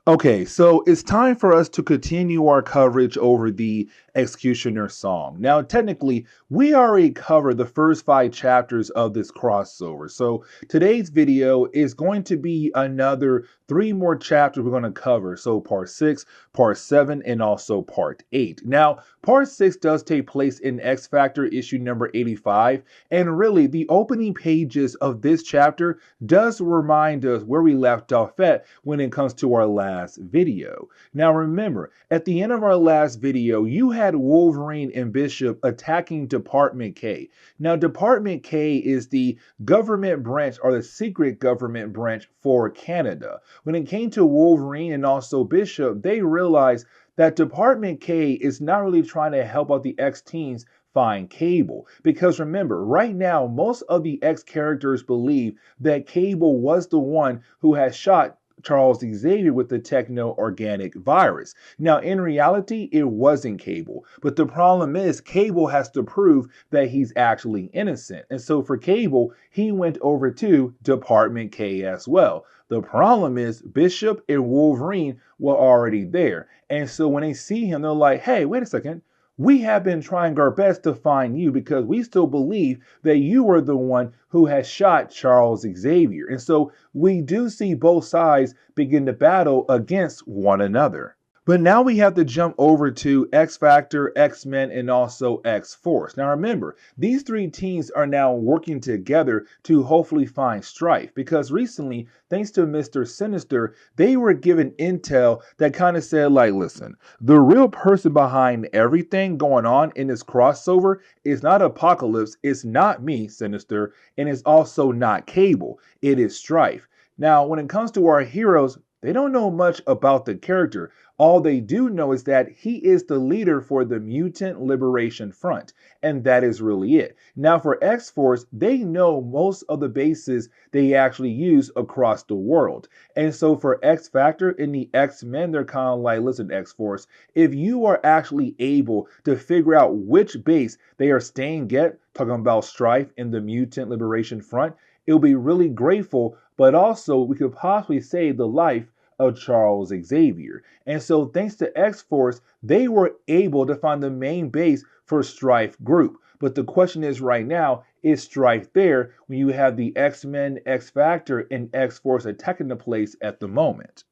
Okay, so it's time for us to continue our coverage over the X-Cutioner song. Now, technically, we already covered the first 5 chapters of this crossover. So today's video is going to be another 3 more chapters we're going to cover. So part 6, part 7, and also part 8. Now, part 6 does take place in X Factor issue number 85. And really, the opening pages of this chapter does remind us where we left off at when it comes to our last video. Now remember, at the end of our last video, you had Wolverine and Bishop attacking Department K. Now Department K is the government branch or the secret government branch for Canada. When it came to Wolverine and also Bishop, they realized that Department K is not really trying to help out the X-Teens find Cable. Because remember, right now, most of the X characters believe that Cable was the one who has shot Charles Xavier with the techno-organic virus. Now, in reality, it wasn't Cable. But the problem is, Cable has to prove that he's actually innocent. And so for Cable, he went over to Department K as well. The problem is, Bishop and Wolverine were already there. And so when they see him, they're like, hey, wait a second. We have been trying our best to find you because we still believe that you were the one who has shot Charles Xavier. And so we do see both sides begin to battle against one another. But now we have to jump over to X Factor, X-Men, and also X-Force. Now remember, these 3 teams are now working together to hopefully find Stryfe because recently, thanks to Mr. Sinister, they were given intel that kind of said like, listen, the real person behind everything going on in this crossover is not Apocalypse, it's not me, Sinister, and it's also not Cable, it is Stryfe. Now, when it comes to our heroes, they don't know much about the character. All they do know is that he is the leader for the Mutant Liberation Front, and that is really it. Now for X-Force, they know most of the bases they actually use across the world. And so for X-Factor and the X-Men, they're kind of like, listen, X-Force, if you are actually able to figure out which base they are staying at, talking about Stryfe and the Mutant Liberation Front, it'll be really grateful, but also we could possibly save the life of Charles Xavier. And so thanks to X-Force, they were able to find the main base for Stryfe group. But the question is right now, is Stryfe there when you have the X-Men, X-Factor, and X-Force attacking the place at the moment?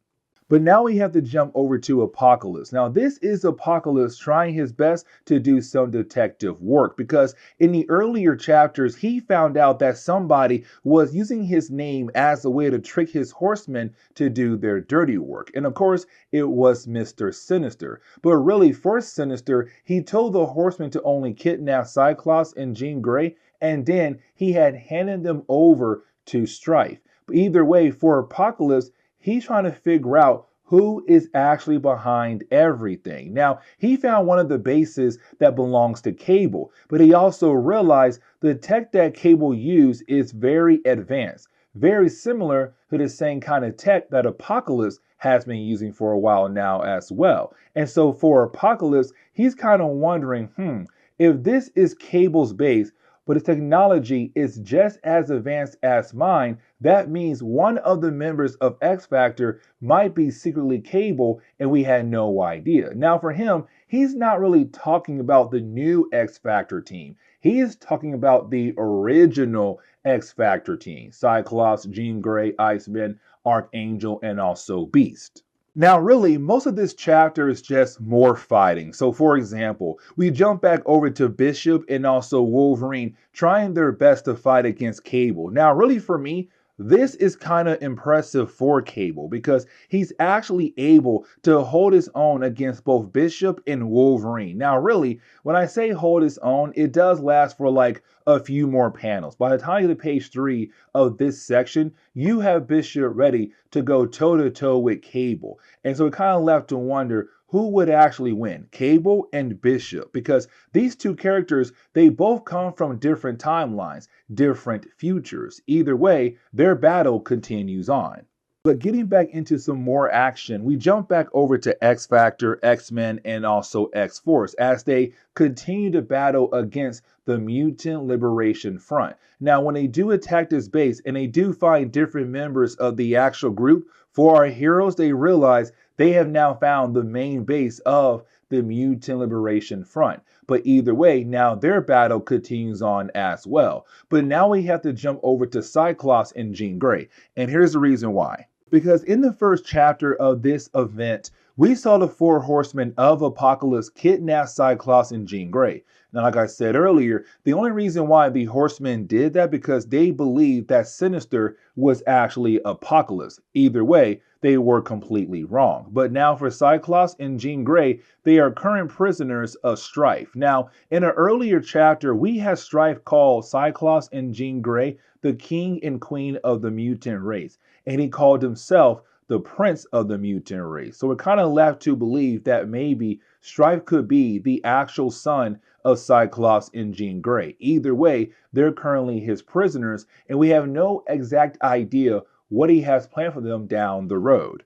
But now we have to jump over to Apocalypse. Now, this is Apocalypse trying his best to do some detective work because in the earlier chapters, he found out that somebody was using his name as a way to trick his horsemen to do their dirty work. And of course, it was Mr. Sinister. But really, for Sinister, he told the horsemen to only kidnap Cyclops and Jean Grey, and then he had handed them over to Stryfe. But either way, for Apocalypse, he's trying to figure out who is actually behind everything. Now, he found one of the bases that belongs to Cable, but he also realized the tech that Cable used is very advanced, very similar to the same kind of tech that Apocalypse has been using for a while now as well. And so for Apocalypse, he's kind of wondering, if this is Cable's base, but its technology is just as advanced as mine, that means one of the members of X Factor might be secretly Cable and we had no idea. Now for him, he's not really talking about the new X Factor team. He is talking about the original X Factor team. Cyclops, Jean Grey, Iceman, Archangel, and also Beast. Now, really, most of this chapter is just more fighting. So, for example, we jump back over to Bishop and also Wolverine trying their best to fight against Cable. Now, really, for me, this is kind of impressive for Cable because he's actually able to hold his own against both Bishop and Wolverine. Now, really, when I say hold his own, it does last for like a few more panels. By the time you get to page 3 of this section, you have Bishop ready to go toe-to-toe with Cable. And so it kind of left to wonder who would actually win, Cable and Bishop, because these two characters, they both come from different timelines, different futures. Either way, their battle continues on. But getting back into some more action, we jump back over to X Factor, X-Men, and also X-Force as they continue to battle against the Mutant Liberation Front. Now, when they do attack this base and they do find different members of the actual group, For our heroes, they realize they have now found the main base of the Mutant Liberation Front. But either way, now their battle continues on as well. But now we have to jump over to Cyclops and Jean Grey. And here's the reason why. Because in the first chapter of this event, we saw the four horsemen of Apocalypse kidnap Cyclops and Jean Grey. Now, like I said earlier, the only reason why the horsemen did that because they believed that Sinister was actually Apocalypse. Either way, they were completely wrong. But now for Cyclops and Jean Grey, they are current prisoners of Stryfe. Now, in an earlier chapter, we had Stryfe call Cyclops and Jean Grey the king and queen of the mutant race, and he called himself the prince of the mutant race. So we're kind of left to believe that maybe Stryfe could be the actual son of Cyclops and Jean Grey. Either way, they're currently his prisoners, and we have no exact idea what he has planned for them down the road.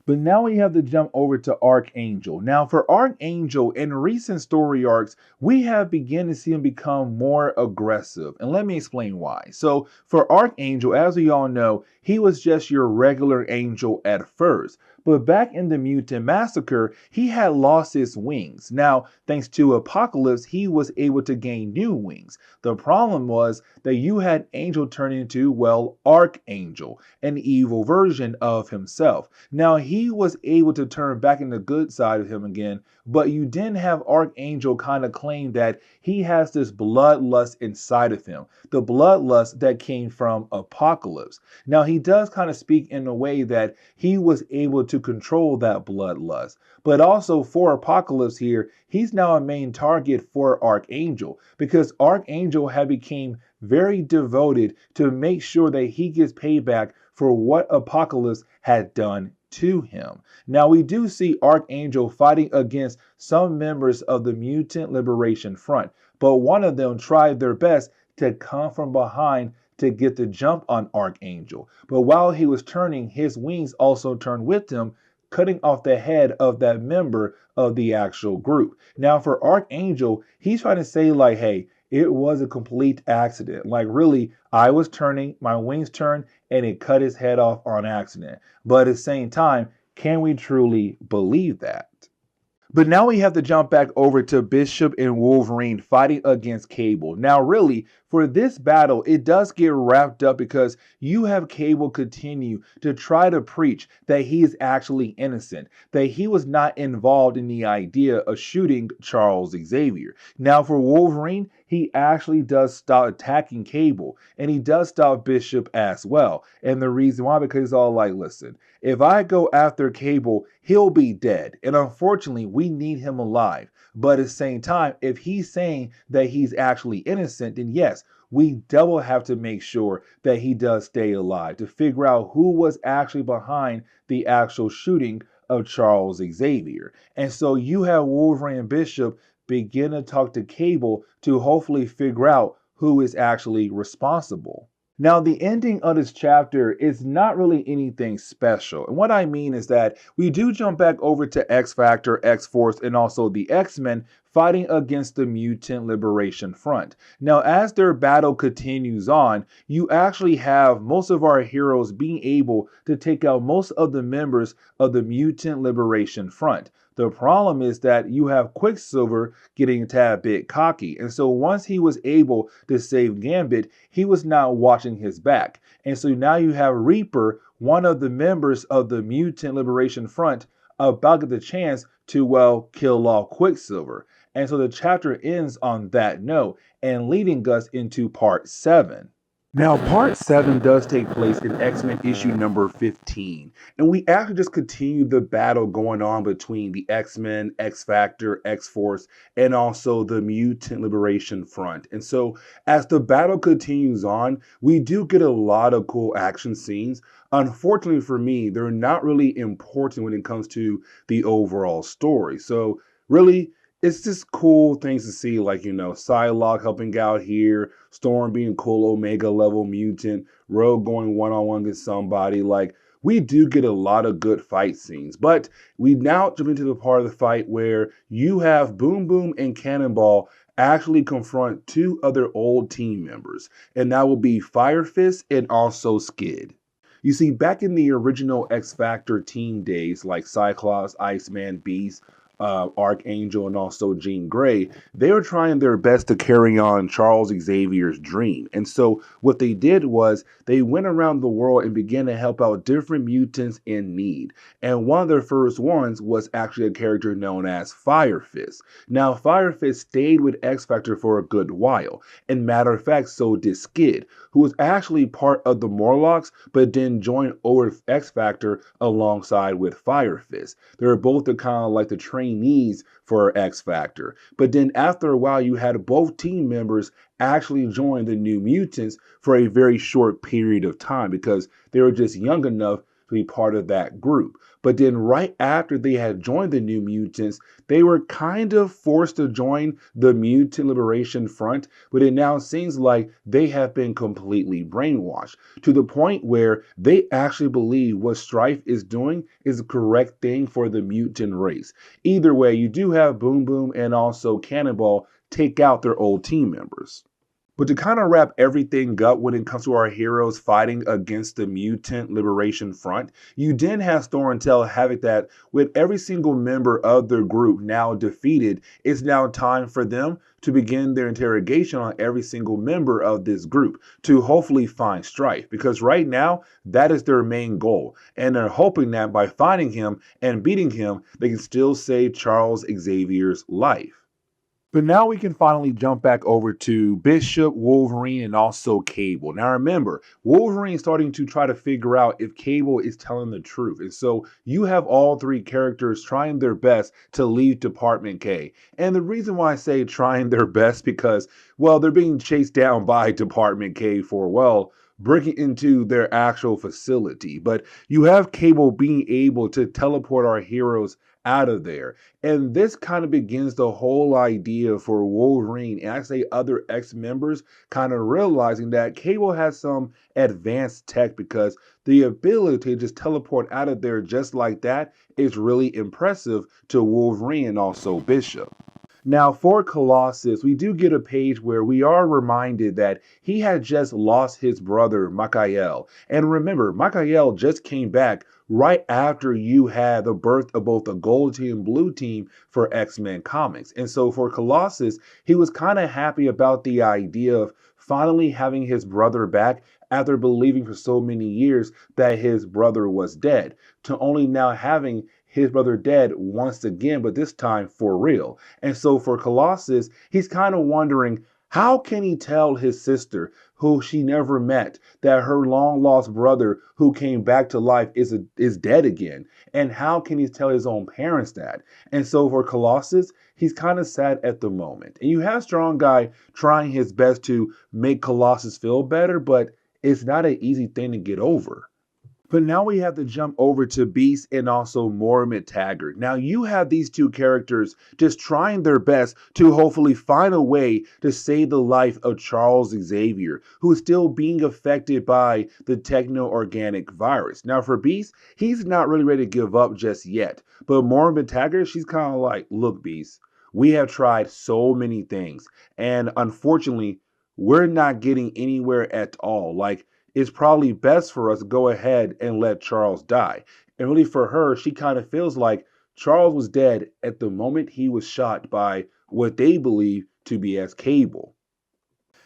But now we have to jump over to Archangel. Now for Archangel, in recent story arcs, we have begun to see him become more aggressive. And let me explain why. So for Archangel, as we all know, he was just your regular angel at first. But back in the Mutant Massacre, he had lost his wings. Now, thanks to Apocalypse, he was able to gain new wings. The problem was that you had Angel turn into, well, Archangel, an evil version of himself. Now, he was able to turn back in the good side of him again, but you didn't have Archangel kind of claim that he has this bloodlust inside of him, the bloodlust that came from Apocalypse. Now, he does kind of speak in a way that he was able to control that bloodlust, but also for Apocalypse here, he's now a main target for Archangel because Archangel had become very devoted to make sure that he gets payback for what Apocalypse had done to him. Now we do see Archangel fighting against some members of the Mutant Liberation Front, but one of them tried their best to come from behind to get the jump on Archangel. But while he was turning, his wings also turned with him, cutting off the head of that member of the actual group. Now for Archangel, he's trying to say like, hey, it was a complete accident. Like really, I was turning, my wings turned, and it cut his head off on accident. But at the same time, can we truly believe that? But now we have to jump back over to Bishop and Wolverine fighting against Cable. Now really, for this battle, it does get wrapped up because you have Cable continue to try to preach that he is actually innocent, that he was not involved in the idea of shooting Charles Xavier. Now for Wolverine, he actually does stop attacking Cable, and he does stop Bishop as well. And the reason why, because he's all like, listen, if I go after Cable, he'll be dead. And unfortunately, we need him alive. But at the same time, if he's saying that he's actually innocent, then yes, we double have to make sure that he does stay alive to figure out who was actually behind the actual shooting of Charles Xavier. And so you have Wolverine and Bishop begin to talk to Cable to hopefully figure out who is actually responsible. Now, the ending of this chapter is not really anything special. And what I mean is that we do jump back over to X-Factor, X-Force, and also the X-Men fighting against the Mutant Liberation Front. Now, as their battle continues on, you actually have most of our heroes being able to take out most of the members of the Mutant Liberation Front. The problem is that you have Quicksilver getting a tad bit cocky. And so once he was able to save Gambit, he was not watching his back. And so now you have Reaper, one of the members of the Mutant Liberation Front, about to get the chance to, well, kill off Quicksilver. And so the chapter ends on that note and leading us into part 7. Now, part 7 does take place in X-Men issue number 15, and we actually just continue the battle going on between the X-Men, X-Factor, X-Force, and also the Mutant Liberation Front. And so, as the battle continues on, we do get a lot of cool action scenes. Unfortunately for me, they're not really important when it comes to the overall story. So, really, it's just cool things to see, like, you know, Psylocke helping out here, Storm being cool Omega level mutant, Rogue going one-on-one against somebody. Like, we do get a lot of good fight scenes. But we now jump into the part of the fight where you have Boom Boom and Cannonball actually confront two other old team members. And that will be Fire Fist and also Skid. You see, back in the original X Factor team days, like Cyclops, Iceman, Beast, Archangel, and also Jean Grey, they were trying their best to carry on Charles Xavier's dream. And so what they did was they went around the world and began to help out different mutants in need. And one of their first ones was actually a character known as Fire Fist. Now, Fire Fist stayed with X Factor for a good while. And matter of fact, so did Skid, who was actually part of the Morlocks, but then joined over X Factor alongside with Fire Fist. They were both the kind of like the trainees for X Factor. But then after a while, you had both team members actually join the New Mutants for a very short period of time because they were just young enough to be part of that group. But then right after they had joined the New Mutants, they were kind of forced to join the Mutant Liberation Front, but it now seems like they have been completely brainwashed to the point where they actually believe what Stryfe is doing is the correct thing for the mutant race. Either way, you do have Boom Boom and also Cannonball take out their old team members. But to kind of wrap everything up when it comes to our heroes fighting against the Mutant Liberation Front, you then have Thor and tell Havoc that with every single member of their group now defeated, it's now time for them to begin their interrogation on every single member of this group to hopefully find Stryfe. Because right now, that is their main goal. And they're hoping that by finding him and beating him, they can still save Charles Xavier's life. But now we can finally jump back over to Bishop, Wolverine, and also Cable. Now remember, Wolverine is starting to try to figure out if Cable is telling the truth. And so you have all three characters trying their best to leave Department K. And the reason why I say trying their best because, well, they're being chased down by Department K for, well, breaking into their actual facility. But you have Cable being able to teleport our heroes out of there. And this kind of begins the whole idea for Wolverine and I say other X members kind of realizing that Cable has some advanced tech because the ability to just teleport out of there just like that is really impressive to Wolverine and also Bishop. Now, for Colossus, we do get a page where we are reminded that he had just lost his brother, Michael. And remember, Michael just came back right after you had the birth of both the gold team and blue team for X-Men comics. And so for Colossus, he was kind of happy about the idea of finally having his brother back after believing for so many years that his brother was dead, to only now having his brother dead once again, but this time for real. And so for Colossus, he's kind of wondering, how can he tell his sister, who she never met, that her long lost brother who came back to life is dead again? And how can he tell his own parents that? And so for Colossus, he's kind of sad at the moment. And you have Strong Guy trying his best to make Colossus feel better, but it's not an easy thing to get over. But now we have to jump over to Beast and also Moira Taggart. Now you have these two characters just trying their best to hopefully find a way to save the life of Charles Xavier, who is still being affected by the techno-organic virus. Now for Beast, he's not really ready to give up just yet. But Moira Taggart, she's kind of like, look Beast, we have tried so many things. And unfortunately, we're not getting anywhere at all. Like, it's probably best for us to go ahead and let Charles die. And really for her, she kind of feels like Charles was dead at the moment he was shot by what they believe to be as Cable.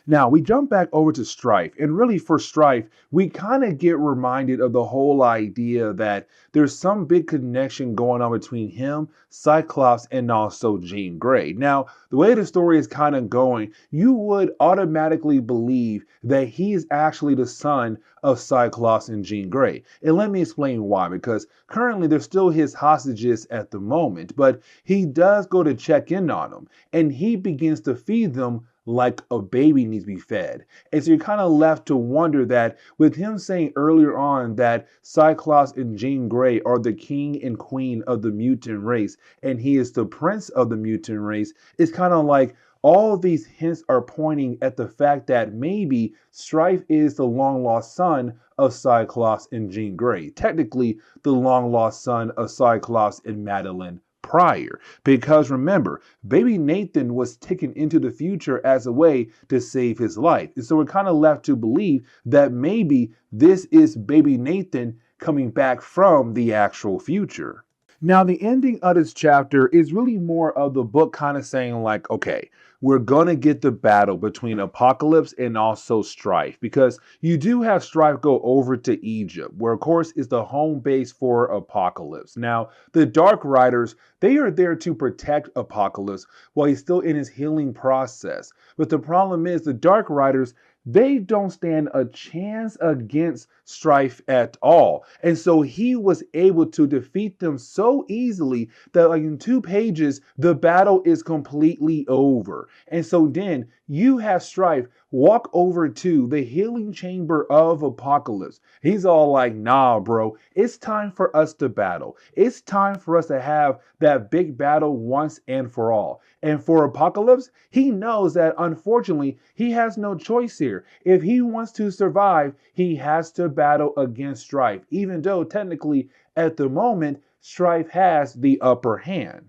Now, we jump back over to Stryfe, and really for Stryfe, we kind of get reminded of the whole idea that there's some big connection going on between him, Cyclops, and also Jean Grey. Now, the way the story is kind of going, you would automatically believe that he is actually the son of Cyclops and Jean Grey. And let me explain why, because currently they're still his hostages at the moment, but he does go to check in on them, and he begins to feed them like a baby needs to be fed. And so you're kind of left to wonder that with him saying earlier on that Cyclops and Jean Grey are the king and queen of the mutant race, and he is the prince of the mutant race, it's kind of like all of these hints are pointing at the fact that maybe Stryfe is the long lost son of Cyclops and Jean Grey. Technically, the long lost son of Cyclops and Madeline prior. Because remember, baby Nathan was taken into the future as a way to save his life. And so we're kind of left to believe that maybe this is baby Nathan coming back from the actual future. Now, the ending of this chapter is really more of the book kind of saying, like, okay, we're going to get the battle between Apocalypse and also Stryfe, because you do have Stryfe go over to Egypt, where, of course, is the home base for Apocalypse. Now, the Dark Riders, they are there to protect Apocalypse while he's still in his healing process. But the problem is, the Dark Riders, they don't stand a chance against Stryfe at all. And so he was able to defeat them so easily that, like, in 2 pages, the battle is completely over. And so then you have Stryfe walk over to the healing chamber of Apocalypse. He's all like, nah, bro, it's time for us to battle. It's time for us to have that big battle once and for all. And for Apocalypse, he knows that unfortunately he has no choice here. If he wants to survive, he has to battle against Stryfe, even though technically at the moment Stryfe has the upper hand.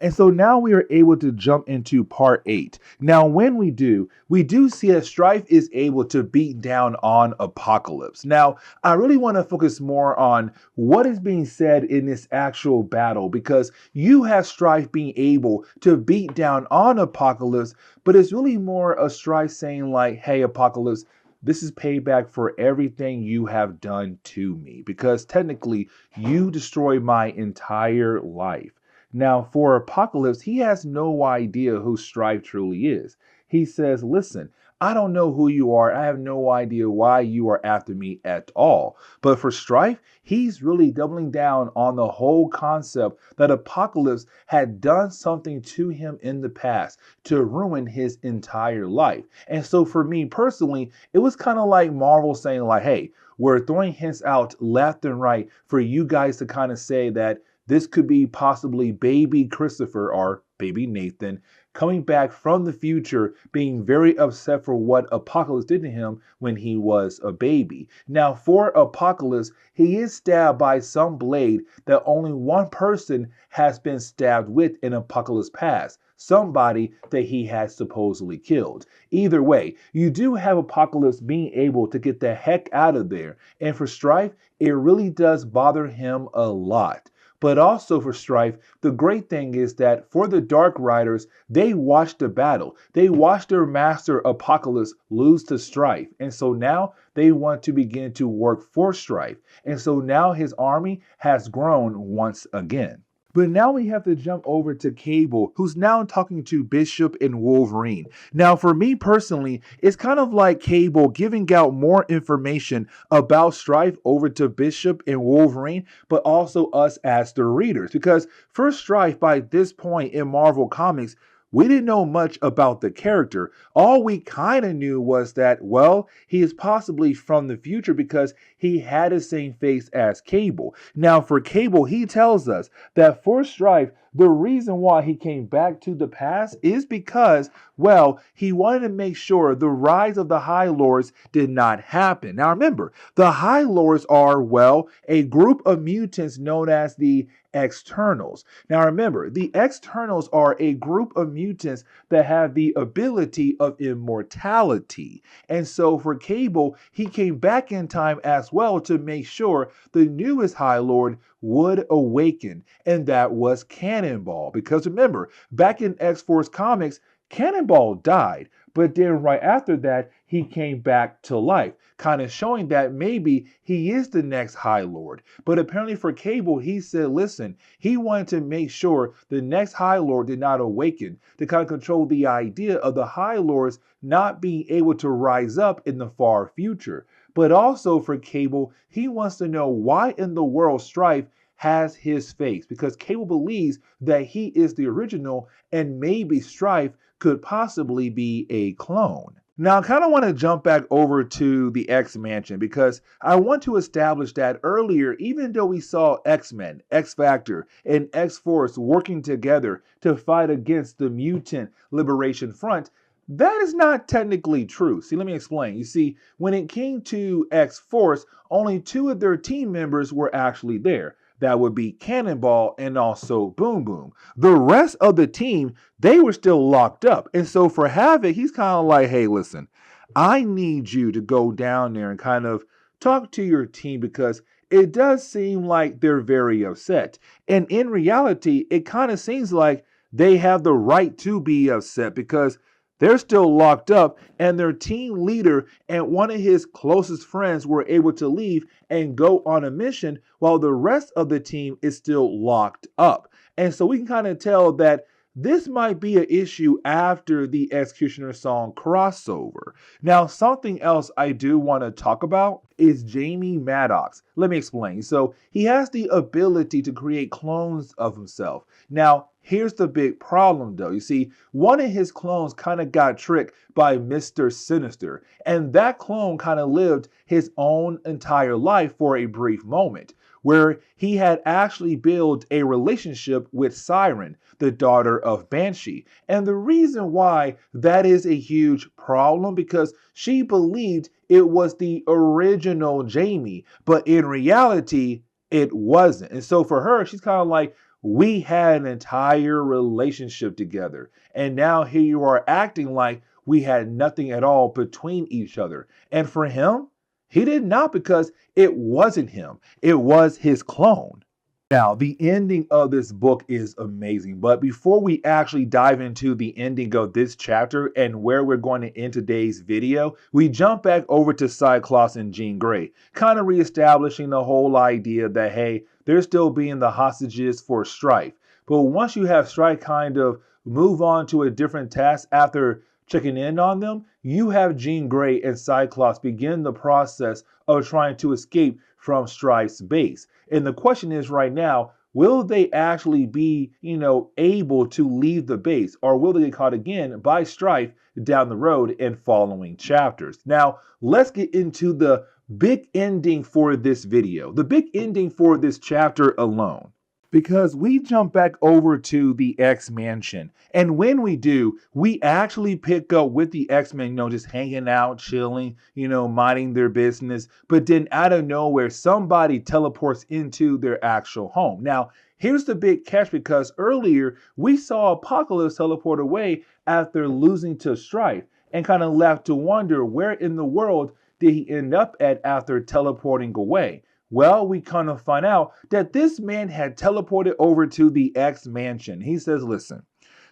And so now we are able to jump into part 8. Now, when we do see that Stryfe is able to beat down on Apocalypse. Now, I really want to focus more on what is being said in this actual battle, because you have Stryfe being able to beat down on Apocalypse, but it's really more of Stryfe saying like, hey, Apocalypse, this is payback for everything you have done to me, because technically you destroyed my entire life. Now, for Apocalypse, he has no idea who Stryfe truly is. He says, listen, I don't know who you are. I have no idea why you are after me at all. But for Stryfe, he's really doubling down on the whole concept that Apocalypse had done something to him in the past to ruin his entire life. And so for me personally, it was kind of like Marvel saying like, hey, we're throwing hints out left and right for you guys to kind of say that this could be possibly baby Christopher or baby Nathan coming back from the future, being very upset for what Apocalypse did to him when he was a baby. Now, for Apocalypse, he is stabbed by some blade that only one person has been stabbed with in Apocalypse past. Somebody that he has supposedly killed. Either way, you do have Apocalypse being able to get the heck out of there. And for Stryfe, it really does bother him a lot. But also for Stryfe, the great thing is that for the Dark Riders, they watched the battle. They watched their master Apocalypse lose to Stryfe. And so now they want to begin to work for Stryfe. And so now his army has grown once again. But now we have to jump over to Cable, who's now talking to Bishop and Wolverine. Now, for me personally, it's kind of like Cable giving out more information about Stryfe over to Bishop and Wolverine, but also us as the readers. Because for Stryfe, by this point in Marvel Comics, we didn't know much about the character. All we kind of knew was that, well, he is possibly from the future because he had the same face as Cable. Now, for Cable, he tells us that for Stryfe, the reason why he came back to the past is because, well, he wanted to make sure the rise of the High Lords did not happen. Now, remember, the High Lords are, well, a group of mutants known as the X-Turnals. Now remember, the X-Turnals are a group of mutants that have the ability of immortality. And so for Cable, he came back in time as well to make sure the newest High Lord would awaken, and that was Cannonball. Because remember, back in X-Force Comics, Cannonball died, but then right after that, he came back to life, kind of showing that maybe he is the next High Lord. But apparently for Cable, he said, listen, he wanted to make sure the next High Lord did not awaken, to kind of control the idea of the High Lords not being able to rise up in the far future. But also for Cable, he wants to know why in the world Stryfe has his face, because Cable believes that he is the original and maybe Stryfe could possibly be a clone. Now, I kind of want to jump back over to the X-Mansion because I want to establish that earlier, even though we saw X-Men, X-Factor, and X-Force working together to fight against the Mutant Liberation Front, that is not technically true. See, let me explain. You see, when it came to X-Force, only 2 of their team members were actually there. That would be Cannonball and also Boom Boom. The rest of the team, they were still locked up. And so for Havoc, he's kind of like, hey, listen, I need you to go down there and kind of talk to your team because it does seem like they're very upset. And in reality, it kind of seems like they have the right to be upset because they're still locked up and their team leader and one of his closest friends were able to leave and go on a mission while the rest of the team is still locked up. And so we can kind of tell that this might be an issue after the X-Cutioner song crossover. Now, something else I do want to talk about is Jamie Maddox. Let me explain. So he has the ability to create clones of himself. Now, here's the big problem though. You see, one of his clones kind of got tricked by Mr. Sinister, and that clone kind of lived his own entire life for a brief moment, where he had actually built a relationship with Siren, the daughter of Banshee. And the reason why that is a huge problem because she believed it was the original Jamie, but in reality, it wasn't. And so for her, she's kind of like, we had an entire relationship together. And now here you are acting like we had nothing at all between each other. And for him, he did not because it wasn't him. It was his clone. Now, the ending of this book is amazing, but before we actually dive into the ending of this chapter and where we're going to end today's video, we jump back over to Cyclops and Jean Grey, kind of reestablishing the whole idea that, hey, they're still being the hostages for Stryfe. But once you have Stryfe kind of move on to a different task after checking in on them, you have Jean Grey and Cyclops begin the process of trying to escape from Stryfe's base. And the question is right now, will they actually be, able to leave the base, or will they get caught again by Stryfe down the road in following chapters? Now, let's get into the big ending for this video, the big ending for this chapter alone. Because we jump back over to the X-Mansion. And when we do, we actually pick up with the X-Men, just hanging out, chilling, minding their business. But then out of nowhere, somebody teleports into their actual home. Now, here's the big catch because earlier we saw Apocalypse teleport away after losing to Stryfe and kind of left to wonder where in the world did he end up at after teleporting away. Well, we kind of find out that this man had teleported over to the X-Mansion. He says, listen,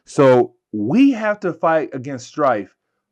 so we have to fight against Stryfe,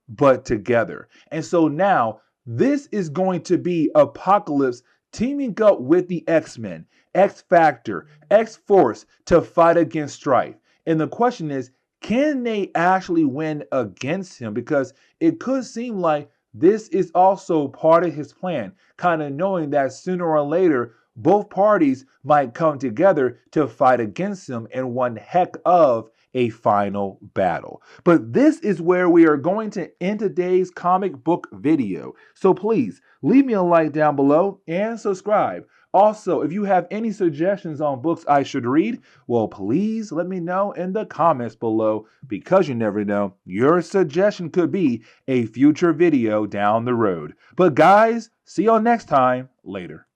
but together. And so now this is going to be Apocalypse teaming up with the X-Men, X-Factor, X-Force to fight against Stryfe. And the question is, can they actually win against him? Because it could seem like this is also part of his plan, kind of knowing that sooner or later, both parties might come together to fight against him in one heck of a final battle. But this is where we are going to end today's comic book video. So please leave me a like down below and subscribe. Also, if you have any suggestions on books I should read, well, please let me know in the comments below because you never know, your suggestion could be a future video down the road. But guys, see y'all next time. Later.